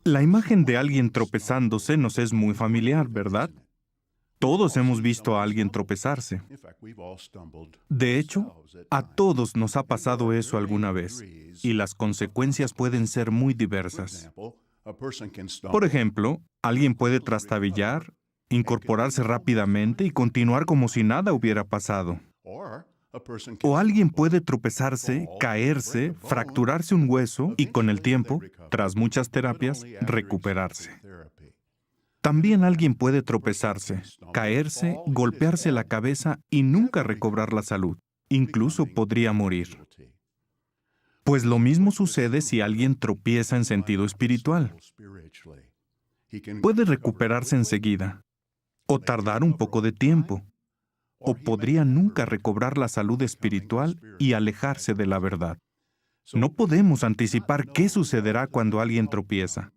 La imagen de alguien tropezándose nos es muy familiar, ¿verdad? Todos hemos visto a alguien tropezarse. De hecho, a todos nos ha pasado eso alguna vez, y las consecuencias pueden ser muy diversas. Por ejemplo, alguien puede trastabillar, incorporarse rápidamente y continuar como si nada hubiera pasado. O alguien puede tropezarse, caerse, fracturarse un hueso y con el tiempo, tras muchas terapias, recuperarse. También alguien puede tropezarse, caerse, golpearse la cabeza y nunca recobrar la salud. Incluso podría morir. Pues lo mismo sucede si alguien tropieza en sentido espiritual. Puede recuperarse enseguida, o tardar un poco de tiempo, o podría nunca recobrar la salud espiritual y alejarse de la verdad. No podemos anticipar qué sucederá cuando alguien tropieza.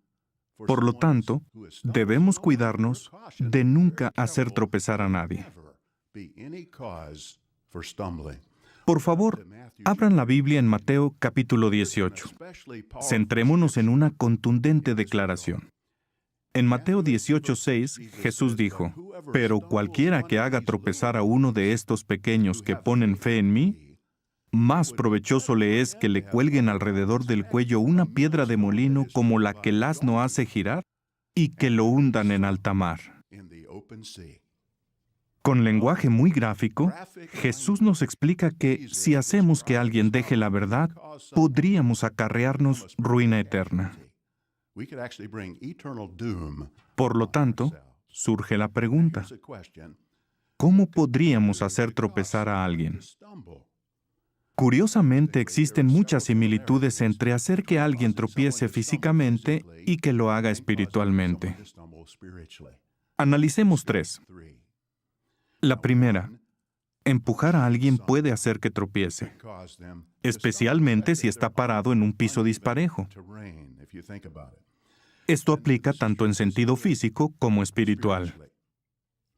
Por lo tanto, debemos cuidarnos de nunca hacer tropezar a nadie. Por favor, abran la Biblia en Mateo capítulo 18. Centrémonos en una contundente declaración. En Mateo 18:6, Jesús dijo, «Pero cualquiera que haga tropezar a uno de estos pequeños que ponen fe en mí, más provechoso le es que le cuelguen alrededor del cuello una piedra de molino como la que el asno hace girar y que lo hundan en alta mar». Con lenguaje muy gráfico, Jesús nos explica que si hacemos que alguien deje la verdad, podríamos acarrearnos ruina eterna. Por lo tanto, surge la pregunta, ¿cómo podríamos hacer tropezar a alguien? Curiosamente, existen muchas similitudes entre hacer que alguien tropiece físicamente y que lo haga espiritualmente. Analicemos 3. La primera, empujar a alguien puede hacer que tropiece, especialmente si está parado en un piso disparejo. Esto aplica tanto en sentido físico como espiritual.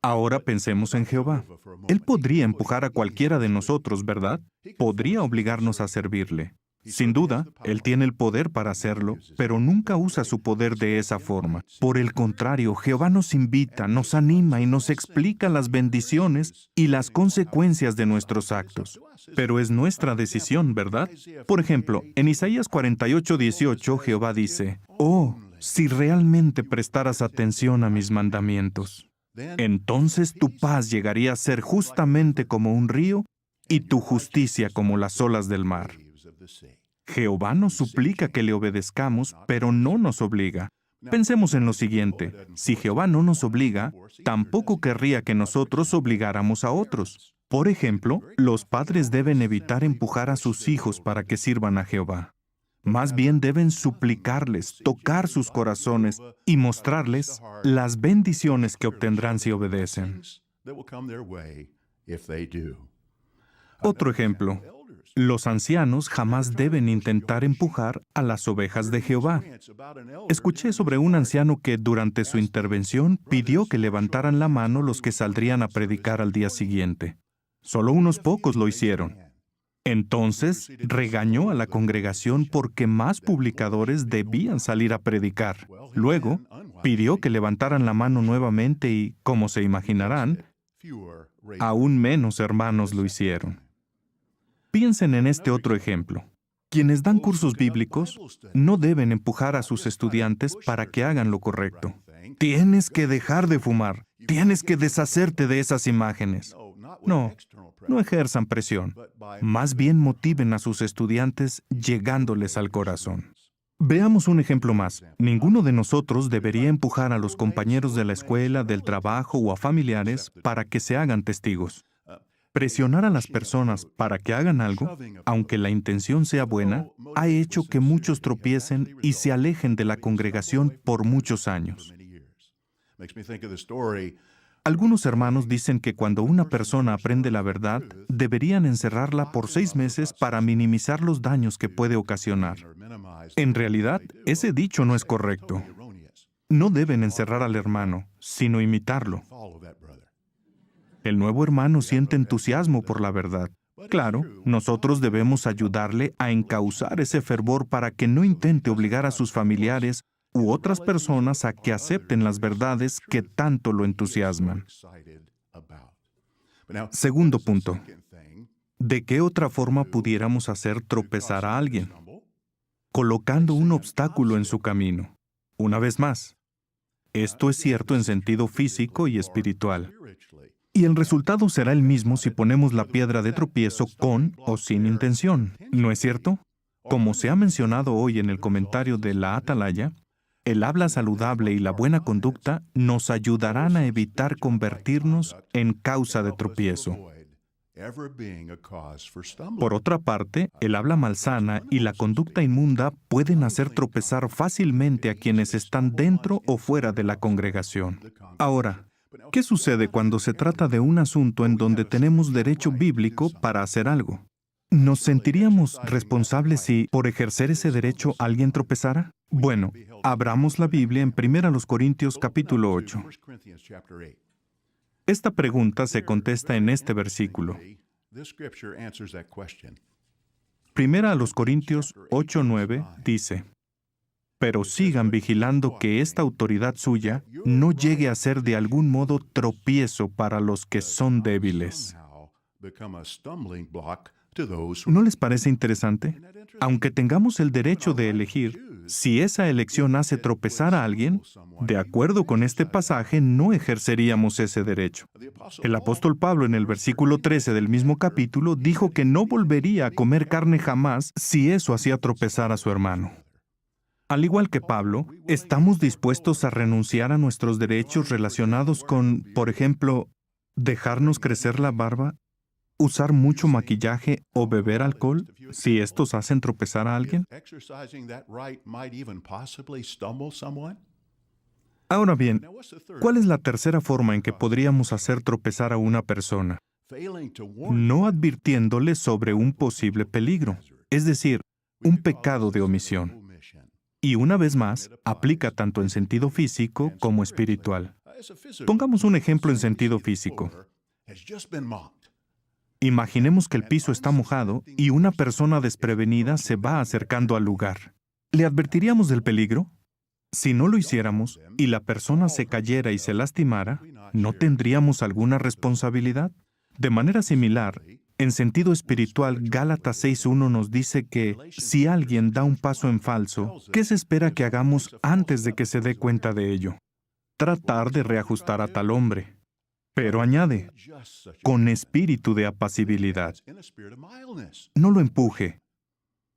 Ahora pensemos en Jehová. Él podría empujar a cualquiera de nosotros, ¿verdad? Podría obligarnos a servirle. Sin duda, Él tiene el poder para hacerlo, pero nunca usa su poder de esa forma. Por el contrario, Jehová nos invita, nos anima y nos explica las bendiciones y las consecuencias de nuestros actos. Pero es nuestra decisión, ¿verdad? Por ejemplo, en Isaías 48:18, Jehová dice, «Oh, si realmente prestaras atención a mis mandamientos, entonces tu paz llegaría a ser justamente como un río y tu justicia como las olas del mar». Jehová nos suplica que le obedezcamos, pero no nos obliga. Pensemos en lo siguiente. Si Jehová no nos obliga, tampoco querría que nosotros obligáramos a otros. Por ejemplo, los padres deben evitar empujar a sus hijos para que sirvan a Jehová. Más bien deben suplicarles, tocar sus corazones y mostrarles las bendiciones que obtendrán si obedecen. Otro ejemplo. Los ancianos jamás deben intentar empujar a las ovejas de Jehová. Escuché sobre un anciano que durante su intervención pidió que levantaran la mano los que saldrían a predicar al día siguiente. Solo unos pocos lo hicieron. Entonces regañó a la congregación porque más publicadores debían salir a predicar. Luego pidió que levantaran la mano nuevamente y, como se imaginarán, aún menos hermanos lo hicieron. Piensen en este otro ejemplo. Quienes dan cursos bíblicos no deben empujar a sus estudiantes para que hagan lo correcto. Tienes que dejar de fumar. Tienes que deshacerte de esas imágenes. No ejerzan presión. Más bien motiven a sus estudiantes llegándoles al corazón. Veamos un ejemplo más. Ninguno de nosotros debería empujar a los compañeros de la escuela, del trabajo o a familiares para que se hagan testigos. Presionar a las personas para que hagan algo, aunque la intención sea buena, ha hecho que muchos tropiecen y se alejen de la congregación por muchos años. Algunos hermanos dicen que cuando una persona aprende la verdad, deberían encerrarla por 6 meses para minimizar los daños que puede ocasionar. En realidad, ese dicho no es correcto. No deben encerrar al hermano, sino imitarlo. El nuevo hermano siente entusiasmo por la verdad, Claro, nosotros debemos ayudarle a encauzar ese fervor para que no intente obligar a sus familiares u otras personas a que acepten las verdades que tanto lo entusiasman. Segundo punto. ¿De qué otra forma pudiéramos hacer tropezar a alguien? Colocando un obstáculo en su camino. Una vez más, esto es cierto en sentido físico y espiritual. Y el resultado será el mismo si ponemos la piedra de tropiezo con o sin intención, ¿no es cierto? Como se ha mencionado hoy en el comentario de la Atalaya, el habla saludable y la buena conducta nos ayudarán a evitar convertirnos en causa de tropiezo. Por otra parte, el habla malsana y la conducta inmunda pueden hacer tropezar fácilmente a quienes están dentro o fuera de la congregación. Ahora, ¿qué sucede cuando se trata de un asunto en donde tenemos derecho bíblico para hacer algo? ¿Nos sentiríamos responsables si, por ejercer ese derecho, alguien tropezara? Bueno, abramos la Biblia en 1 Corintios capítulo 8. Esta pregunta se contesta en este versículo. 1 Corintios 8:9 dice: Pero sigan vigilando que esta autoridad suya no llegue a ser de algún modo tropiezo para los que son débiles. ¿No les parece interesante? Aunque tengamos el derecho de elegir, si esa elección hace tropezar a alguien, de acuerdo con este pasaje, no ejerceríamos ese derecho. El apóstol Pablo en el versículo 13 del mismo capítulo dijo que no volvería a comer carne jamás si eso hacía tropezar a su hermano. Al igual que Pablo, ¿estamos dispuestos a renunciar a nuestros derechos relacionados con, por ejemplo, dejarnos crecer la barba, usar mucho maquillaje o beber alcohol si estos hacen tropezar a alguien? Ahora bien, ¿cuál es la tercera forma en que podríamos hacer tropezar a una persona? No advirtiéndole sobre un posible peligro, es decir, un pecado de omisión. Y una vez más, aplica tanto en sentido físico como espiritual. Pongamos un ejemplo en sentido físico. Imaginemos que el piso está mojado y una persona desprevenida se va acercando al lugar. ¿Le advertiríamos del peligro? Si no lo hiciéramos y la persona se cayera y se lastimara, ¿no tendríamos alguna responsabilidad? De manera similar, en sentido espiritual, Gálatas 6:1 nos dice que si alguien da un paso en falso, ¿qué se espera que hagamos antes de que se dé cuenta de ello? Tratar de reajustar a tal hombre. Pero añade, con espíritu de apacibilidad. No lo empuje.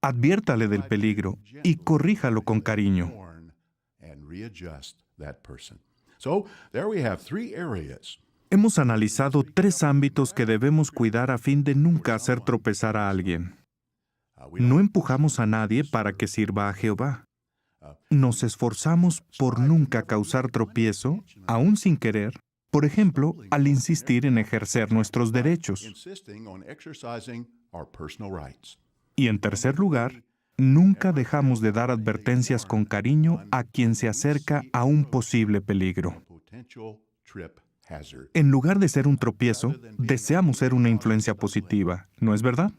Adviértale del peligro y corríjalo con cariño. Hemos analizado 3 ámbitos que debemos cuidar a fin de nunca hacer tropezar a alguien. No empujamos a nadie para que sirva a Jehová. Nos esforzamos por nunca causar tropiezo, aún sin querer, por ejemplo, al insistir en ejercer nuestros derechos. Y en tercer lugar, nunca dejamos de dar advertencias con cariño a quien se acerca a un posible peligro. En lugar de ser un tropiezo, deseamos ser una influencia positiva, ¿no es verdad?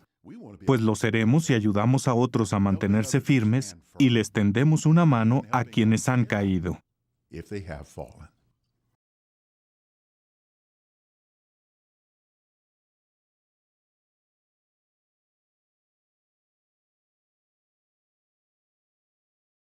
Pues lo seremos si ayudamos a otros a mantenerse firmes y les tendemos una mano a quienes han caído.